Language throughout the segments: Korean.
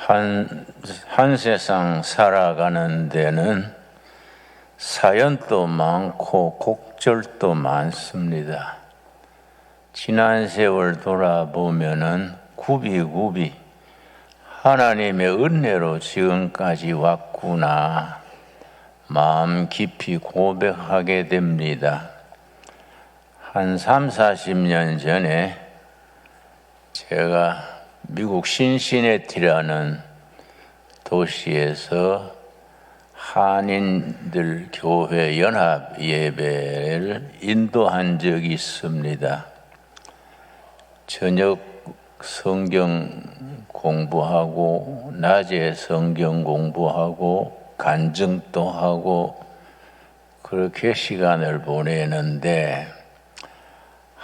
한 세상 살아가는 데는 사연도 많고 곡절도 많습니다. 지난 세월 돌아보면은 굽이굽이 하나님의 은혜로 지금까지 왔구나 마음 깊이 고백하게 됩니다. 한 30-40년 전에 제가 미국 신시내티라는 도시에서 한인들 교회 연합 예배를 인도한 적이 있습니다. 저녁 성경 공부하고 낮에 성경 공부하고 간증도 하고 그렇게 시간을 보내는데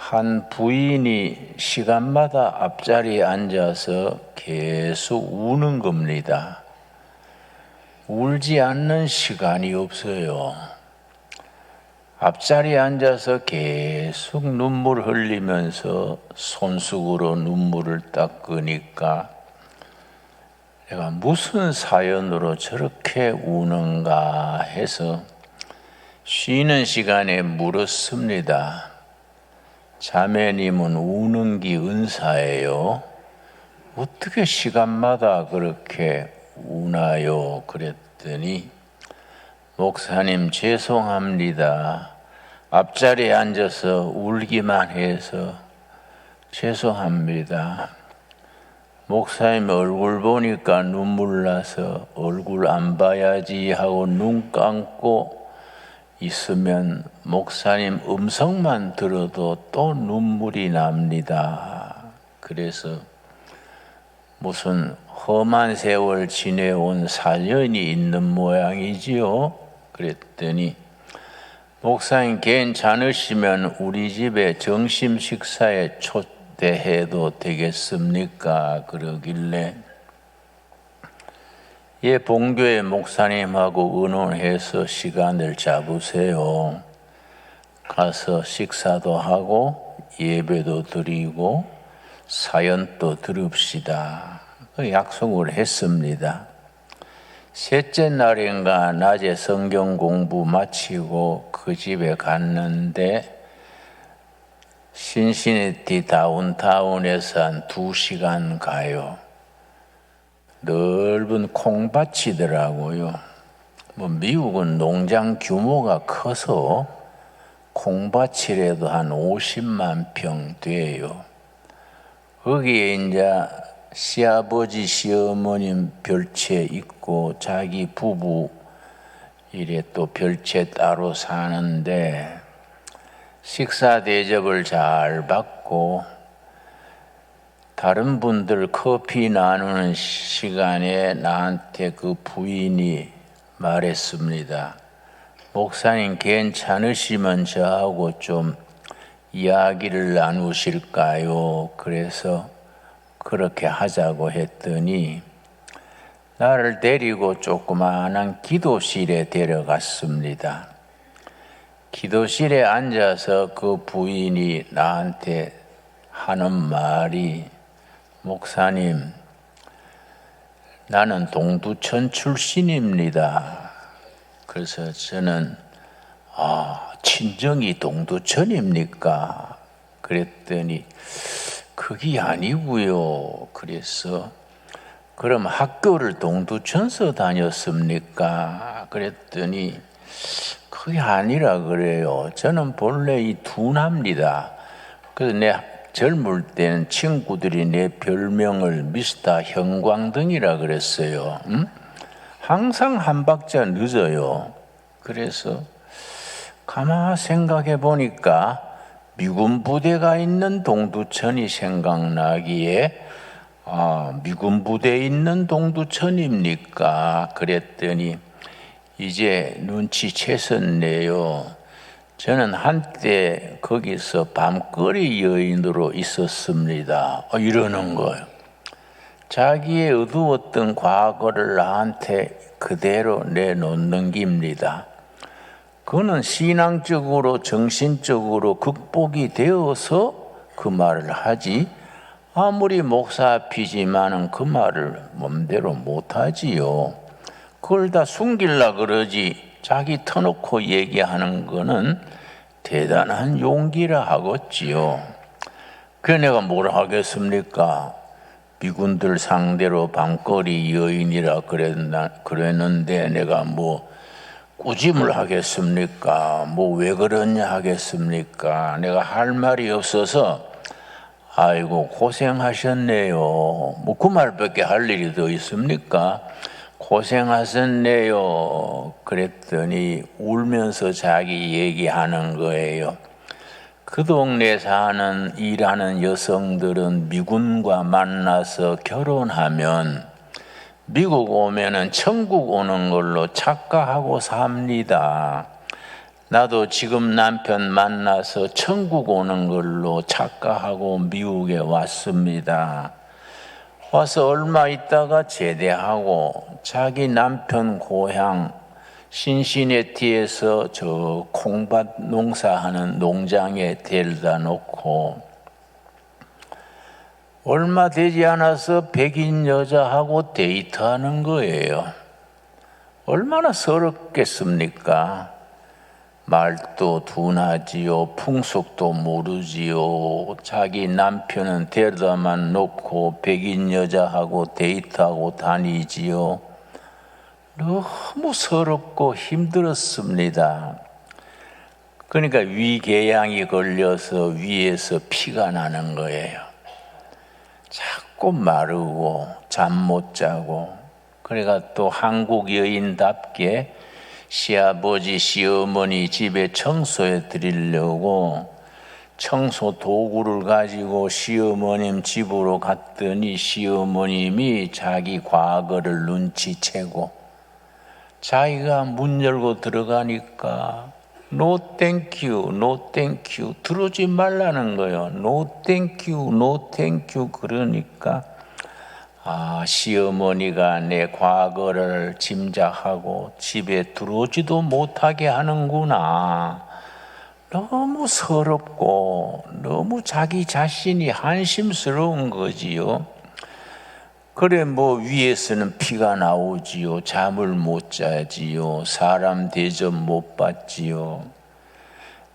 한 부인이 시간마다 앞자리에 앉아서 계속 우는 겁니다. 울지 않는 시간이 없어요. 앞자리에 앉아서 계속 눈물 흘리면서 손수건으로 눈물을 닦으니까 내가 무슨 사연으로 저렇게 우는가 해서 쉬는 시간에 물었습니다. 자매님은 우는 게 은사예요? 어떻게 시간마다 그렇게 우나요? 그랬더니 목사님 죄송합니다. 앞자리에 앉아서 울기만 해서 죄송합니다. 목사님 얼굴 보니까 눈물 나서 얼굴 안 봐야지 하고 눈 감고 있으면 목사님 음성만 들어도 또 눈물이 납니다. 그래서 무슨 험한 세월 지내온 사연이 있는 모양이지요. 그랬더니 목사님 괜찮으시면 우리 집에 점심 식사에 초대해도 되겠습니까? 그러길래 예, 본교회 목사님하고 의논해서 시간을 잡으세요. 가서 식사도 하고 예배도 드리고 사연도 들읍시다. 약속을 했습니다. 셋째 날인가 낮에 성경 공부 마치고 그 집에 갔는데 신시내티 다운타운에서 한 2시간 가요. 넓은 콩밭이더라고요. 미국은 농장 규모가 커서 콩밭이라도 한 50만 평 돼요. 거기에 이제 시아버지, 시어머님 별채 있고 자기 부부 이래 또 별채 따로 사는데 식사 대접을 잘 받고 다른 분들 커피 나누는 시간에 나한테 그 부인이 말했습니다. 목사님 괜찮으시면 저하고 좀 이야기를 나누실까요? 그래서 그렇게 하자고 했더니 나를 데리고 조그마한 기도실에 데려갔습니다. 기도실에 앉아서 그 부인이 나한테 하는 말이 목사님, 나는 동두천 출신입니다. 그래서 저는 친정이 동두천입니까? 그랬더니 그게 아니고요. 그래서 그럼 학교를 동두천서 다녔습니까? 그랬더니 그게 아니라 그래요. 저는 본래 이 둔합니다. 그래서 내 젊을 때는 친구들이 내 별명을 미스터 형광등이라 그랬어요. 항상 한 박자 늦어요. 그래서 가만 생각해 보니까 미군 부대가 있는 동두천이 생각나기에 미군 부대에 있는 동두천입니까? 그랬더니 이제 눈치챘었네요. 저는 한때 거기서 밤거리 여인으로 있었습니다. 이러는 거예요. 자기의 어두웠던 과거를 나한테 그대로 내놓는 겁니다. 그거는 신앙적으로 정신적으로 극복이 되어서 그 말을 하지 아무리 목사 앞이지만은 그 말을 맘대로 못하지요. 그걸 다 숨길라 그러지. 자기 터놓고 얘기하는 거는 대단한 용기라 하겠지요. 그래 내가 뭘 하겠습니까? 미군들 상대로 밤거리 여인이라 그랬는데 내가 뭐 꾸짐을 하겠습니까? 뭐 왜 그러냐 하겠습니까? 내가 할 말이 없어서 아이고 고생하셨네요. 뭐 그 말밖에 할 일이 더 있습니까? 고생하셨네요. 그랬더니 울면서 자기 얘기하는 거예요. 그 동네 사는 일하는 여성들은 미군과 만나서 결혼하면 미국 오면은 천국 오는 걸로 착각하고 삽니다. 나도 지금 남편 만나서 천국 오는 걸로 착각하고 미국에 왔습니다. 와서 얼마 있다가 제대하고 자기 남편 고향 신시내티에서 저 콩밭 농사하는 농장에 데려다 놓고 얼마 되지 않아서 백인 여자하고 데이트하는 거예요. 얼마나 서럽겠습니까? 말도 둔하지요. 풍속도 모르지요. 자기 남편은 데려다만 놓고 백인 여자하고 데이트하고 다니지요. 너무 서럽고 힘들었습니다. 그러니까 위궤양이 걸려서 위에서 피가 나는 거예요. 자꾸 마르고 잠 못 자고. 그러니까 또 한국 여인답게 시아버지 시어머니 집에 청소해 드리려고 청소 도구를 가지고 시어머님 집으로 갔더니 시어머님이 자기 과거를 눈치채고 자기가 문 열고 들어가니까 No thank you, no thank you 들어오지 말라는 거예요. No thank you, no thank you 그러니까 시어머니가 내 과거를 짐작하고 집에 들어오지도 못하게 하는구나. 너무 서럽고 너무 자기 자신이 한심스러운 거지요. 그래 뭐 위에서는 피가 나오지요. 잠을 못 자지요. 사람 대접 못 받지요.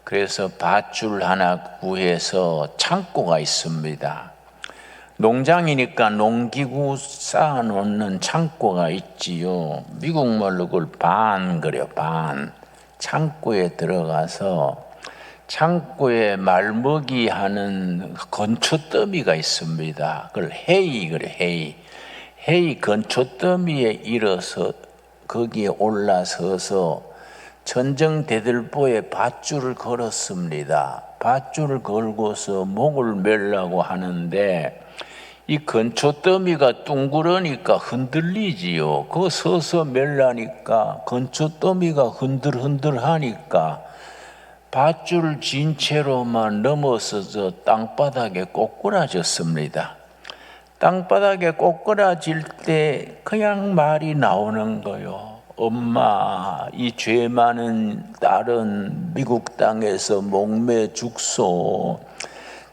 그래서 밧줄 하나 구해서 창고가 있습니다. 농장이니까 농기구 쌓아놓는 창고가 있지요. 미국말로 그걸 반 그래요. 반. 창고에 들어가서 창고에 말먹이 하는 건초더미가 있습니다. 그걸 헤이 그래 헤이. 헤이 건초더미에 일어서 거기에 올라서서 전정대들보에 밧줄을 걸었습니다. 밧줄을 걸고서 목을 매려고 하는데 이 건초더미가 둥그러니까 흔들리지요. 그거 서서 멜라니까 건초더미가 흔들흔들하니까 밧줄을 진 채로만 넘어서서 땅바닥에 꼬꾸라졌습니다. 땅바닥에 꼬꾸라질 때 그냥 말이 나오는 거요. 엄마, 이 죄 많은 딸은 미국 땅에서 목매 죽소.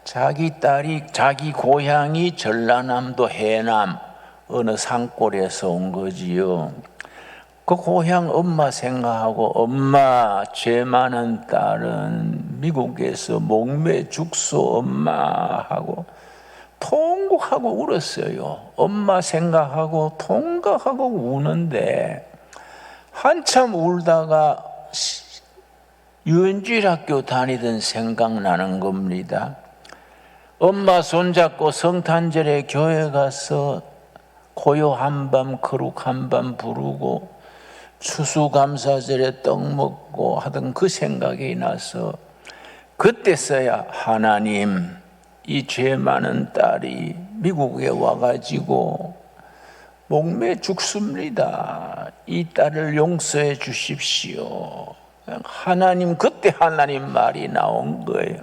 자기 딸이 자기 고향이 전라남도 해남 어느 산골에서 온 거지요. 그 고향 엄마 생각하고 엄마 죄 많은 딸은 미국에서 목매 죽소 엄마 하고 통곡하고 울었어요. 엄마 생각하고 통곡하고 우는데 한참 울다가 유엔주일 학교 다니던 생각나는 겁니다. 엄마 손잡고 성탄절에 교회 가서 고요 한밤 거룩 한밤 부르고 추수감사절에 떡 먹고 하던 그 생각이 나서 그때서야 하나님 이 죄 많은 딸이 미국에 와가지고 목매 죽습니다. 이 딸을 용서해 주십시오. 하나님 그때 하나님 말이 나온 거예요.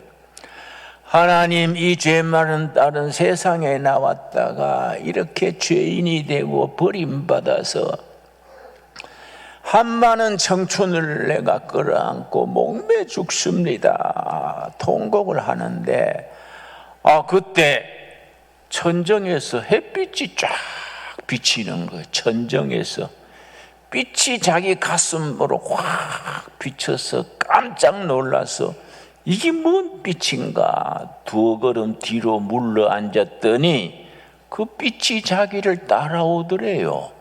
하나님 이 죄 많은 딸은 세상에 나왔다가 이렇게 죄인이 되고 버림받아서 한 많은 청춘을 내가 끌어안고 목매 죽습니다. 통곡을 하는데 그때 천정에서 햇빛이 쫙 비치는 거예요. 천정에서 빛이 자기 가슴으로 확 비쳐서 깜짝 놀라서 이게 뭔 빛인가? 두어 걸음 뒤로 물러 앉았더니 그 빛이 자기를 따라오더래요.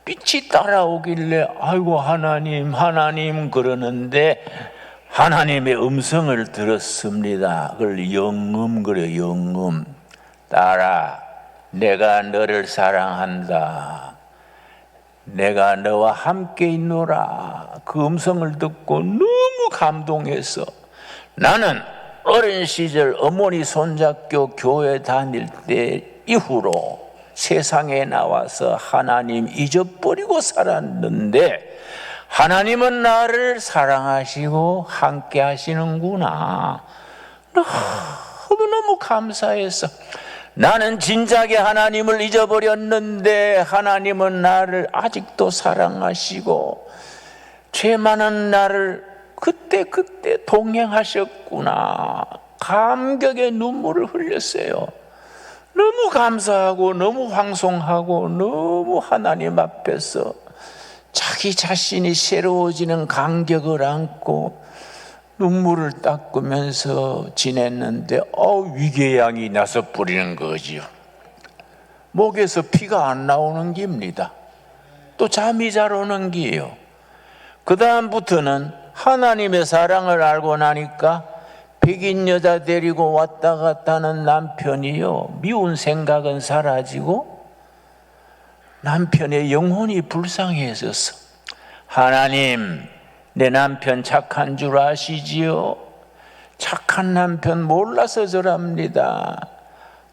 빛이 따라오길래 아이고 하나님 하나님 그러는데 하나님의 음성을 들었습니다. 그걸 영음 그래요. 영음. 딸아, 내가 너를 사랑한다. 내가 너와 함께 있노라. 그 음성을 듣고 너무 감동해서 나는 어린 시절 어머니 손잡고 교회 다닐 때 이후로 세상에 나와서 하나님 잊어버리고 살았는데 하나님은 나를 사랑하시고 함께 하시는구나. 너무너무 감사해서 나는 진작에 하나님을 잊어버렸는데 하나님은 나를 아직도 사랑하시고 죄 많은 나를 그때 동행하셨구나. 감격의 눈물을 흘렸어요. 너무 감사하고 너무 황송하고 너무 하나님 앞에서 자기 자신이 새로워지는 감격을 안고 눈물을 닦으면서 지냈는데 위궤양이 나서 뿌리는 거지요. 목에서 피가 안 나오는 겁니다. 또 잠이 잘 오는 기예요. 그 다음부터는 하나님의 사랑을 알고 나니까 백인 여자 데리고 왔다 갔다 하는 남편이요, 미운 생각은 사라지고 남편의 영혼이 불쌍해졌어. 하나님, 내 남편 착한 줄 아시지요? 착한 남편 몰라서 저랍니다.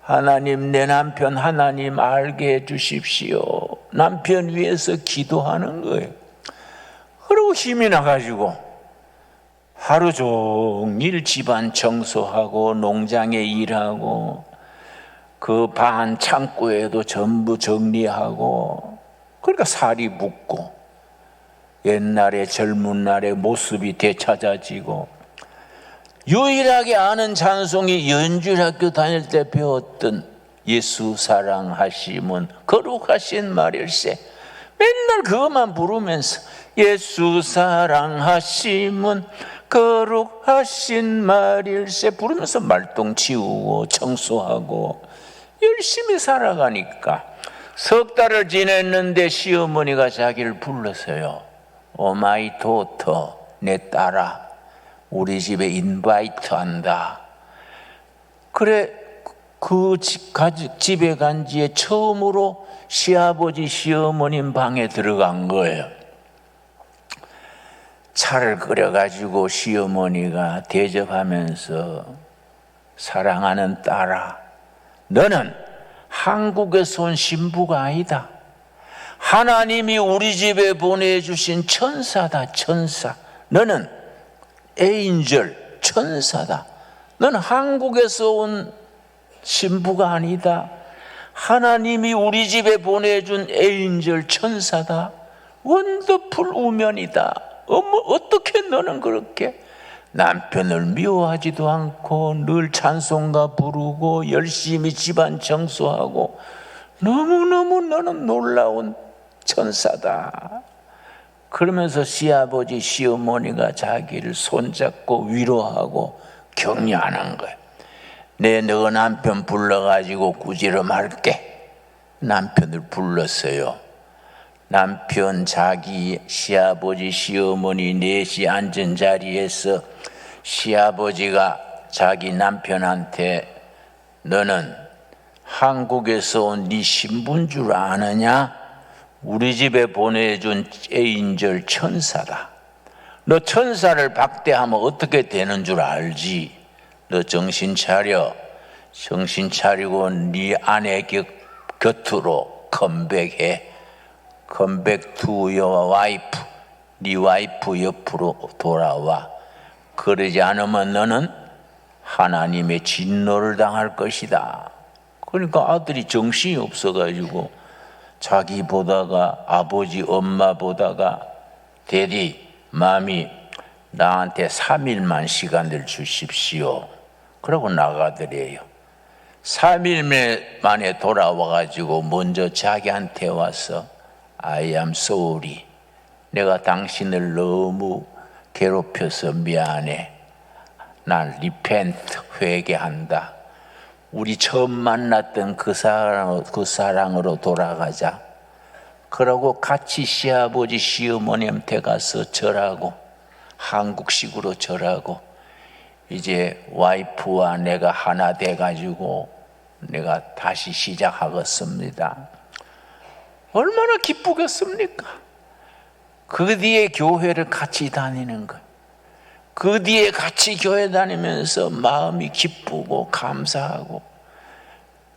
하나님, 내 남편 하나님 알게 해 주십시오. 남편 위해서 기도하는 거예요. 그리고 힘이 나가지고 하루 종일 집안 청소하고 농장에 일하고 그 방 창고에도 전부 정리하고, 그러니까 살이 붓고 옛날에 젊은 날의 모습이 되찾아지고, 유일하게 아는 찬송이 연주학교 다닐 때 배웠던 예수 사랑하심은 거룩하신 말일세. 맨날 그것만 부르면서 예수 사랑하심은 거룩하신 말일세 부르면서 말똥 치우고 청소하고 열심히 살아가니까 석 달을 지냈는데 시어머니가 자기를 불렀어요. 오 마이 도터, 내 딸아, 우리 집에 인바이트 한다. 그래, 집에 간 지에 처음으로 시아버지 시어머님 방에 들어간 거예요. 차를 끓여가지고 시어머니가 대접하면서 사랑하는 딸아, 너는 한국에서 온 신부가 아니다. 하나님이 우리 집에 보내주신 천사다, 천사. 너는 에인절, 천사다. 너는 한국에서 온 신부가 아니다. 하나님이 우리 집에 보내준 에인절, 천사다. 원더풀 우면이다. 어떻게 너는 그렇게 남편을 미워하지도 않고 늘 찬송가 부르고 열심히 집안 청소하고 너무너무 너는 놀라운 천사다. 그러면서 시아버지 시어머니가 자기를 손잡고 위로하고 격려하는 거예요. 너 남편 불러가지고 꾸지람할게. 남편을 불렀어요. 남편 자기 시아버지 시어머니 넷이 앉은 자리에서 시아버지가 자기 남편한테 너는 한국에서 온 네 신부인 줄 아느냐? 우리 집에 보내준 에인절 천사다. 너 천사를 박대하면 어떻게 되는 줄 알지? 너 정신 차려. 정신 차리고 네 아내 곁으로 컴백해. 컴백 투 your wife. 네 와이프 옆으로 돌아와. 그러지 않으면 너는 하나님의 진노를 당할 것이다. 그러니까 아들이 정신이 없어가지고 자기 보다가 아버지 엄마 보다가 데디 마미 나한테 3일만 시간을 주십시오. 그러고 나가더래요. 3일 만에 돌아와가지고 먼저 자기한테 와서 I am sorry. 내가 당신을 너무 괴롭혀서 미안해. 난 repent, 회개한다. 우리 처음 만났던 그 사랑으로 돌아가자. 그러고 같이 시아버지 시어머니한테 가서 절하고, 한국식으로 절하고, 이제 와이프와 내가 하나 돼가지고 내가 다시 시작하겠습니다. 얼마나 기쁘겠습니까? 그 뒤에 교회를 같이 다니는 것, 그 뒤에 같이 교회 다니면서 마음이 기쁘고 감사하고.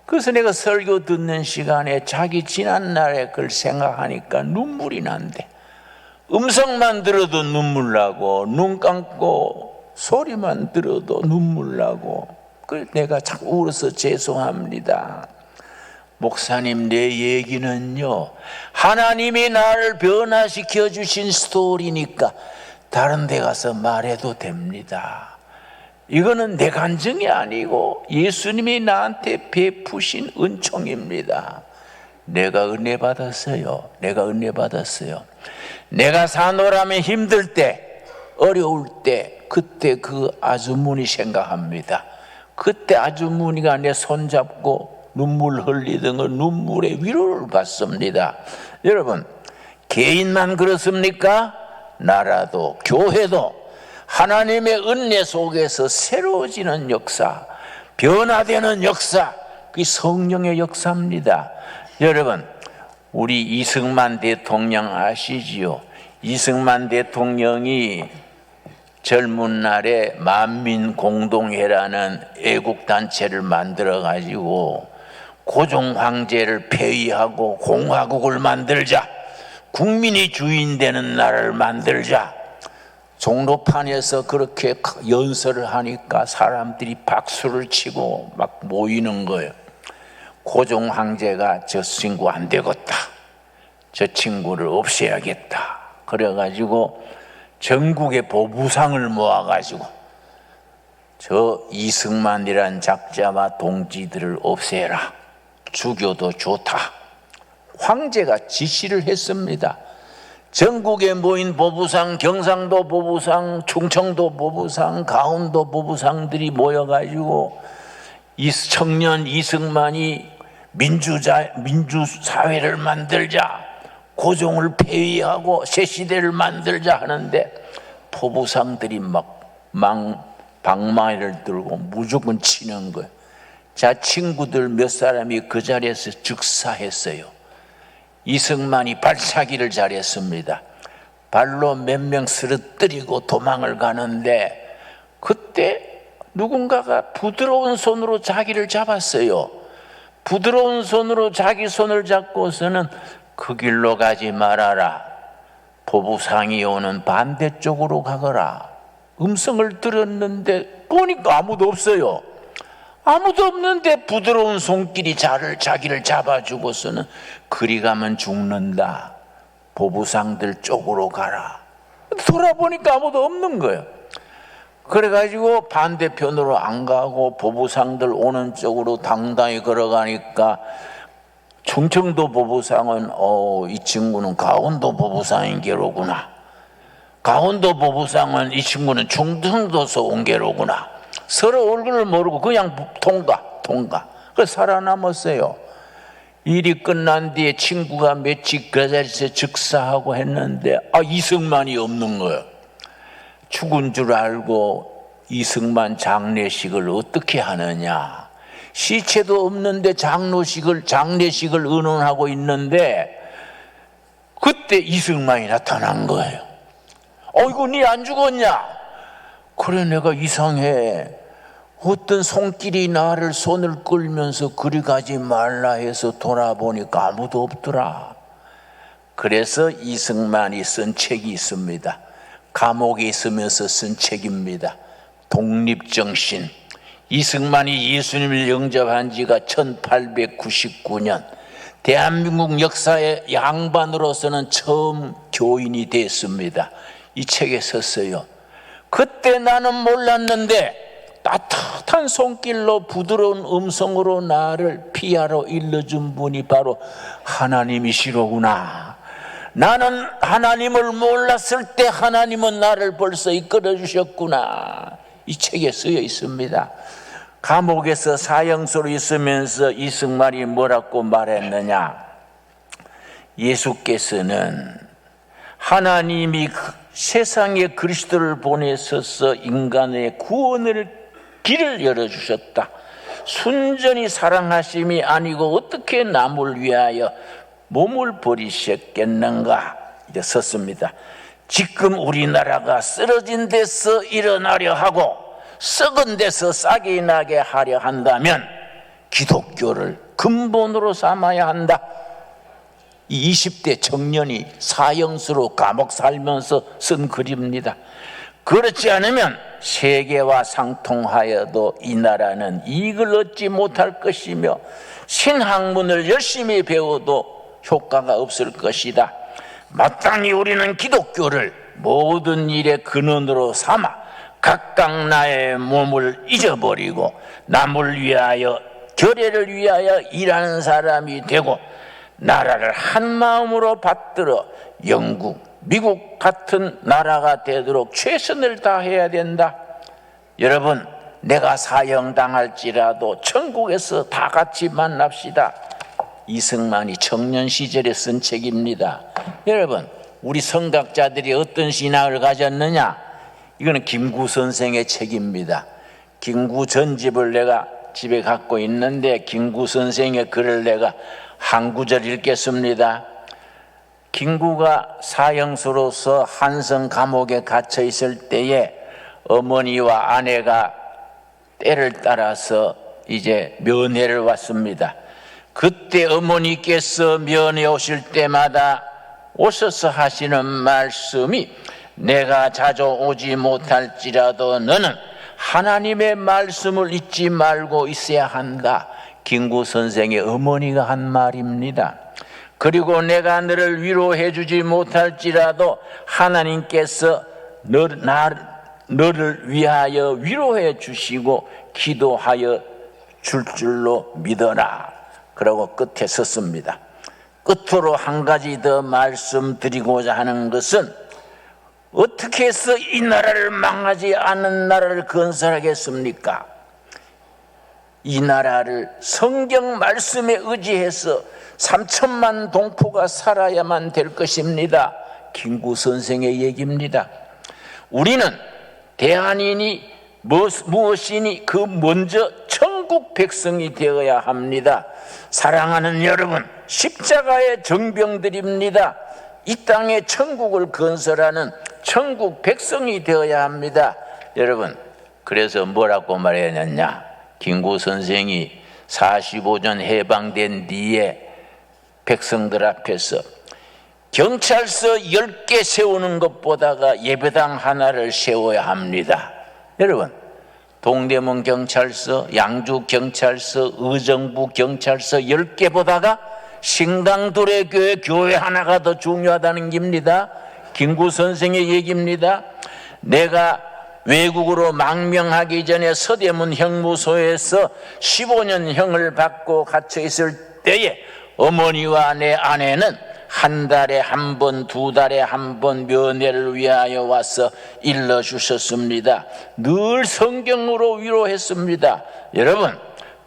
그래서 내가 설교 듣는 시간에 자기 지난 날의 걸 생각하니까 눈물이 난대. 음성만 들어도 눈물 나고, 눈 감고 소리만 들어도 눈물 나고. 그래서 내가 자꾸 울어서 죄송합니다. 목사님, 내 얘기는요, 하나님이 나를 변화시켜 주신 스토리니까 다른 데 가서 말해도 됩니다. 이거는 내 간증이 아니고 예수님이 나한테 베푸신 은총입니다. 내가 은혜 받았어요. 내가 은혜 받았어요. 내가 사노라면 힘들 때, 어려울 때, 그때 그 아주머니 생각합니다. 그때 아주머니가 내 손잡고 눈물 흘리던 그 눈물의 위로를 받습니다. 여러분, 개인만 그렇습니까? 나라도, 교회도 하나님의 은혜 속에서 새로워지는 역사, 변화되는 역사, 그게 성령의 역사입니다. 여러분, 우리 이승만 대통령 아시지요? 이승만 대통령이 젊은 날에 만민공동회라는 애국단체를 만들어 가지고 고종 황제를 폐위하고 공화국을 만들자, 국민이 주인 되는 나라를 만들자, 종로판에서 그렇게 연설을 하니까 사람들이 박수를 치고 막 모이는 거예요. 고종 황제가 저 친구 안 되겠다, 저 친구를 없애야겠다. 그래가지고 전국의 보부상을 모아가지고 저 이승만이란 작자와 동지들을 없애라, 죽여도 좋다. 황제가 지시를 했습니다. 전국에 모인 보부상, 경상도 보부상, 충청도 보부상, 강원도 보부상들이 모여가지고 이 청년 이승만이 민주사회를 만들자, 고종을 폐위하고 새 시대를 만들자 하는데 보부상들이 방망이를 들고 무조건 치는 거예요. 자, 친구들 몇 사람이 그 자리에서 즉사했어요. 이승만이 발차기를 잘했습니다. 발로 몇 명 쓰러뜨리고 도망을 가는데 그때 누군가가 부드러운 손으로 자기를 잡았어요. 부드러운 손으로 자기 손을 잡고서는 그 길로 가지 말아라, 보부상이 오는 반대쪽으로 가거라. 음성을 들었는데 보니까 아무도 없어요. 아무도 없는데 부드러운 손길이 자기를 잡아주고서는 그리 가면 죽는다, 보부상들 쪽으로 가라. 돌아보니까 아무도 없는 거예요. 그래가지고 반대편으로 안 가고 보부상들 오는 쪽으로 당당히 걸어가니까 충청도 보부상은 이 친구는 강원도 보부상인 게로구나, 강원도 보부상은 이 친구는 충청도에서 온 게로구나. 서로 얼굴을 모르고 그냥 통과. 그래서 살아남았어요. 일이 끝난 뒤에 친구가 며칠 그 자리에서 즉사하고 했는데 이승만이 없는 거예요. 죽은 줄 알고 이승만 장례식을 어떻게 하느냐, 시체도 없는데 장례식을 의논하고 있는데 그때 이승만이 나타난 거예요. 이거 니 안 죽었냐? 그래, 내가 이상해. 어떤 손길이 나를 손을 끌면서 그리 가지 말라 해서 돌아보니까 아무도 없더라. 그래서 이승만이 쓴 책이 있습니다. 감옥에 있으면서 쓴 책입니다. 독립정신. 이승만이 예수님을 영접한 지가 1899년, 대한민국 역사의 양반으로서는 처음 교인이 됐습니다. 이 책에 썼어요. 그때 나는 몰랐는데 따뜻한 손길로 부드러운 음성으로 나를 피하러 일러준 분이 바로 하나님이시로구나. 나는 하나님을 몰랐을 때 하나님은 나를 벌써 이끌어 주셨구나. 이 책에 쓰여 있습니다. 감옥에서 사형수로 있으면서 이승만이 뭐라고 말했느냐? 예수께서는 하나님이 세상에 그리스도를 보내셔서 인간의 구원을 길을 열어주셨다. 순전히 사랑하심이 아니고 어떻게 남을 위하여 몸을 버리셨겠는가? 이제 썼습니다. 지금 우리나라가 쓰러진 데서 일어나려 하고 썩은 데서 싹이 나게 하려 한다면 기독교를 근본으로 삼아야 한다. 이 20대 청년이 사형수로 감옥 살면서 쓴 글입니다. 그렇지 않으면 세계와 상통하여도 이 나라는 이익을 얻지 못할 것이며 신학문을 열심히 배워도 효과가 없을 것이다. 마땅히 우리는 기독교를 모든 일의 근원으로 삼아 각각 나의 몸을 잊어버리고 남을 위하여 결례를 위하여 일하는 사람이 되고 나라를 한 마음으로 받들어 영국, 미국 같은 나라가 되도록 최선을 다해야 된다. 여러분, 내가 사형당할지라도 천국에서 다 같이 만납시다. 이승만이 청년 시절에 쓴 책입니다. 여러분, 우리 성각자들이 어떤 신앙을 가졌느냐? 이거는 김구 선생의 책입니다. 김구 전집을 내가 집에 갖고 있는데 김구 선생의 글을 내가 한 구절 읽겠습니다. 김구가 사형수로서 한성 감옥에 갇혀 있을 때에 어머니와 아내가 때를 따라서 이제 면회를 왔습니다. 그때 어머니께서 면회 오실 때마다 오셔서 하시는 말씀이 내가 자주 오지 못할지라도 너는 하나님의 말씀을 잊지 말고 있어야 한다. 김구 선생의 어머니가 한 말입니다. 그리고 내가 너를 위로해 주지 못할지라도 하나님께서 너를 위하여 위로해 주시고 기도하여 줄 줄로 믿어라. 그러고 끝에 썼습니다. 끝으로 한 가지 더 말씀드리고자 하는 것은 어떻게 해서 이 나라를 망하지 않는 나라를 건설하겠습니까? 이 나라를 성경 말씀에 의지해서 3천만 동포가 살아야만 될 것입니다. 김구 선생의 얘기입니다. 우리는 대한인이 무엇이니 그 먼저 천국 백성이 되어야 합니다. 사랑하는 여러분, 십자가의 정병들입니다. 이 땅에 천국을 건설하는 천국 백성이 되어야 합니다. 여러분, 그래서 뭐라고 말했느냐? 김구 선생이 45년 해방된 뒤에 백성들 앞에서 경찰서 10개 세우는 것보다가 예배당 하나를 세워야 합니다. 여러분, 동대문 경찰서, 양주 경찰서, 의정부 경찰서 10개보다가 신당도래교회 교회 하나가 더 중요하다는 겁니다. 김구 선생의 얘기입니다. 내가 외국으로 망명하기 전에 서대문 형무소에서 15년형을 받고 갇혀 있을 때에 어머니와 내 아내는 한 달에 한 번, 두 달에 한 번 면회를 위하여 와서 일러주셨습니다. 늘 성경으로 위로했습니다. 여러분,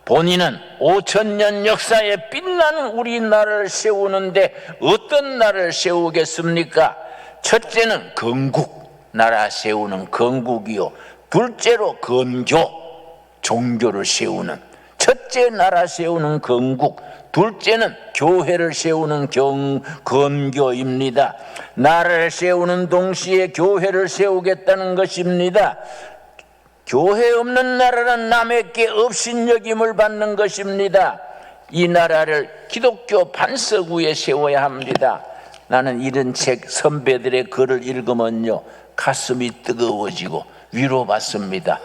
본인은 5,000년 역사에 빛나는 우리나라를 세우는데 어떤 나라를 세우겠습니까? 첫째는 건국, 나라 세우는 건국이요. 둘째로 건교, 종교를 세우는, 첫째 나라 세우는 건국, 둘째는 교회를 세우는 건교입니다. 나라를 세우는 동시에 교회를 세우겠다는 것입니다. 교회 없는 나라는 남에게 업신여김을 받는 것입니다. 이 나라를 기독교 반석 위에 세워야 합니다. 나는 이런 책 선배들의 글을 읽으면요 가슴이 뜨거워지고 위로받습니다.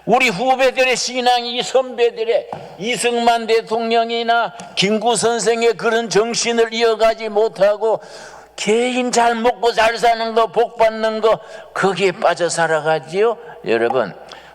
우리 후배들의 신앙이 선배들의 이승만 대통령이나 김구 선생의 그런 정신을 이어가지 못하고 개인 잘 먹고 잘 사는 거, 복 받는 거, 거기에 빠져 살아가지요. 여러분,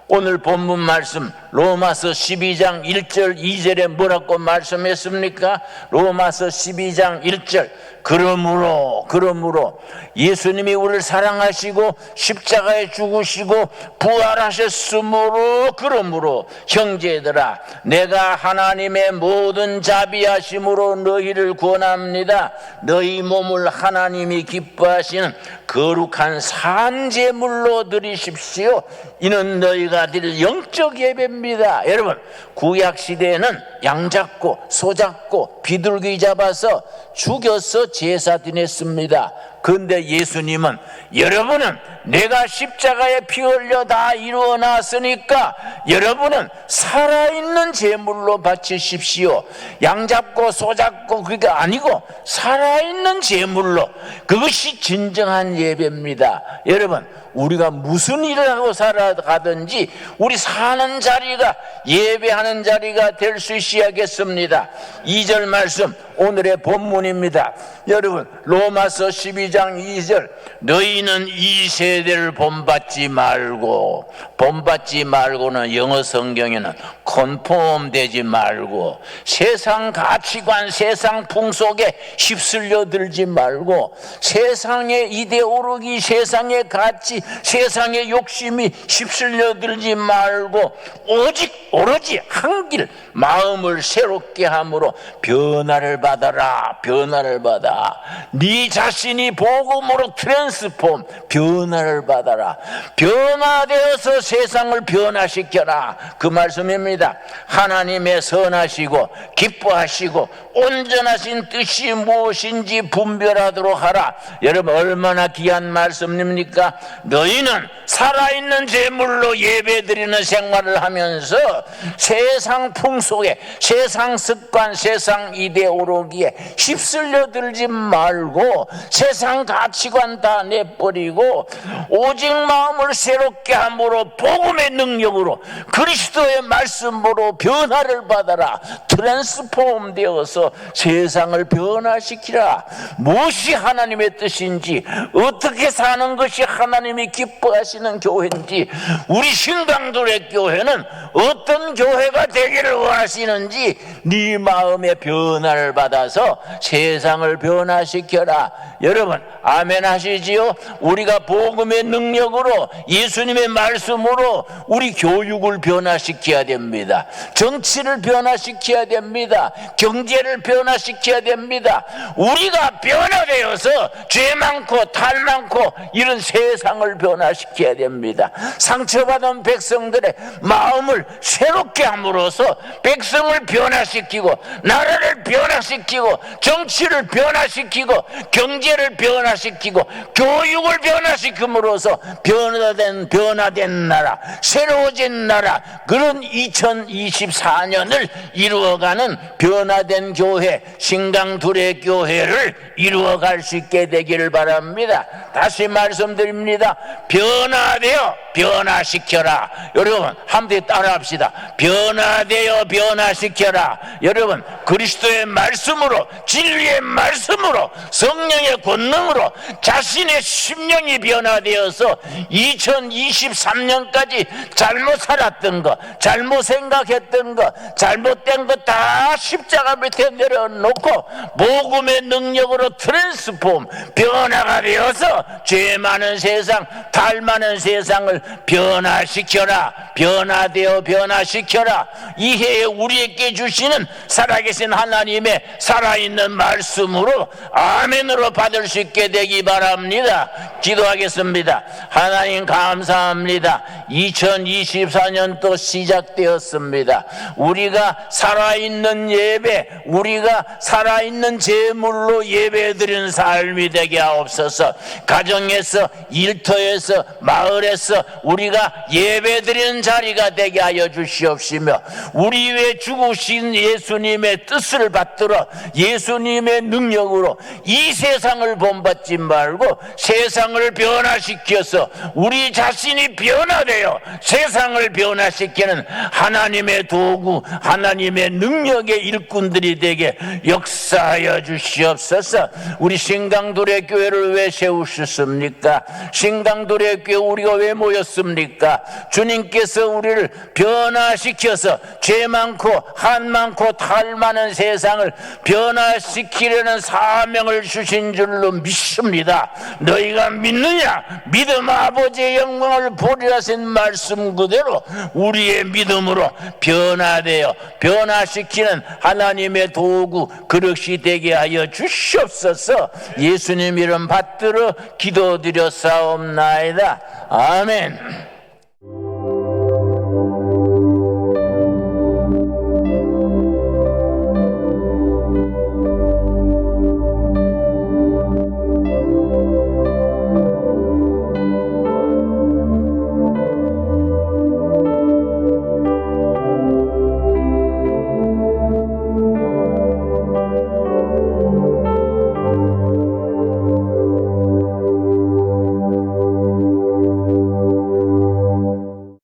오늘 본문 말씀 로마서 12장 1절 2절에 뭐라고 말씀했습니까? 로마서 12장 1절 그러므로 예수님이 우리를 사랑하시고 십자가에 죽으시고 부활하셨으므로 그러므로 형제들아 내가 하나님의 모든 자비하심으로 너희를 권합니다. 너희 몸을 하나님이 기뻐하시는 거룩한 산제물로 드리십시오. 이는 너희가 드릴 영적 예배입니다. 여러분, 구약시대에는 양 잡고 소 잡고 비둘기 잡아서 죽여서 제사 드렸습니다. 그런데 예수님은 여러분은 내가 십자가에 피 흘려 다 이루어 놨으니까 여러분은 살아있는 제물로 바치십시오. 양 잡고 소 잡고 그게 아니고 살아있는 제물로, 그것이 진정한 예배입니다. 여러분, 우리가 무슨 일을 하고 살아가든지 우리 사는 자리가 예배하는 자리가 될 수 있어야겠습니다. 2절 말씀 오늘의 본문입니다. 여러분, 로마서 12장 2절 너희는 이 세대를 본받지 말고는 영어 성경에는 컨폼 되지 말고 세상 가치관 세상 풍속에 휩쓸려 들지 말고 세상의 이데올로기 세상의 가치 세상의 욕심이 휩쓸려 들지 말고 오로지 한 길 마음을 새롭게 함으로 변화를 받아라. 네 자신이 복음으로 트랜스폼 변화를 받아라. 변화되어서 세상을 변화시켜라. 그 말씀입니다. 하나님의 선하시고 기뻐하시고 온전하신 뜻이 무엇인지 분별하도록 하라. 여러분, 얼마나 귀한 말씀입니까? 너희는 살아있는 제물로 예배드리는 생활을 하면서 세상 풍속에 세상 습관 세상 이데올로기에 휩쓸려 들지 말고 세상 가치관 다 내버리고 오직 마음을 새롭게 함으로 복음의 능력으로 그리스도의 말씀으로 변화를 받아라. 트랜스폼 되어서 세상을 변화시키라. 무엇이 하나님의 뜻인지 어떻게 사는 것이 하나님이 기뻐하시는 교회인지 우리 신강들의 교회는 어떤 교회가 되기를 원하시는지 네 마음의 변화를 받아서 세상을 변화시켜라. 여러분, 아멘 하시지요? 우리가 복음의 능력으로 예수님의 말씀으로 우리 교육을 변화시켜야 됩니다. 정치를 변화시켜야 됩니다. 경제를 변화시켜야 됩니다. 우리가 변화되어서 죄 많고 탈 많고 이런 세상을 변화시켜야 됩니다. 상처받은 백성들의 마음을 새롭게 함으로써 백성을 변화시키고 나라를 변화시키고 정치를 변화시키고 경제를 변화시키고 교육을 변화시킴으로써 변화된 나라, 새로워진 나라, 그런 2024년을 이루어가는 변화된 교회, 신강둘의 교회를 이루어갈 수 있게 되기를 바랍니다. 다시 말씀드립니다. 변화되어 변화시켜라. 여러분, 함께 따라합시다. 변화되어 변화시켜라. 여러분, 그리스도의 말씀으로 진리의 말씀으로 성령의 권능으로 자신의 심령이 변화되어서 2023년까지 잘못 살았던 것, 잘못 생각했던 것, 잘못된 것 다 십자가 밑에 내려놓고 복음의 능력으로 트랜스폼 변화가 되어서 죄 많은 세상, 탈 많은 세상을 변화시켜라. 변화되어 변화시켜라. 이 해에 우리에게 주시는 살아계신 하나님의 살아있는 말씀으로 아멘으로 받을 수 있게 되기 바랍니다. 기도하겠습니다. 하나님 감사합니다. 2024년도 시작되었습니다. 우리가 살아있는 예배, 우리가 살아있는 제물로 예배드리는 삶이 되게 하옵소서. 가정에서, 일터에서, 마을에서 우리가 예배드리는 자리가 되게 하여 주시옵시며 우리 위해 죽으신 예수님의 뜻을 받들어 예수님의 능력으로 이 세상을 본받지 말고 세상을 변화시켜서 우리 자신이 변화되어 세상을 변화시키는 하나님의 도구, 하나님의 능력의 일꾼들이 되게 역사하여 주시옵소서. 우리 신강도래 교회를 왜 세우셨습니까? 신강도래 교회 우리가 왜 모였습니까? 주님께서 우리를 변화시켜서 죄 많고 한 많고 탈 많은 세상을 변화시키려는 사명을 주신 줄로 믿습니다. 너희가 믿느냐? 믿음 아버지의 영광을 보리라 하신 말씀 그대로 우리의 믿음으로 변화되어 변화시키는 하나님의 도구 그릇이 되게 하여 주시옵소서. 예수님 이름 받들어 기도드려 사옵나이다. 아멘.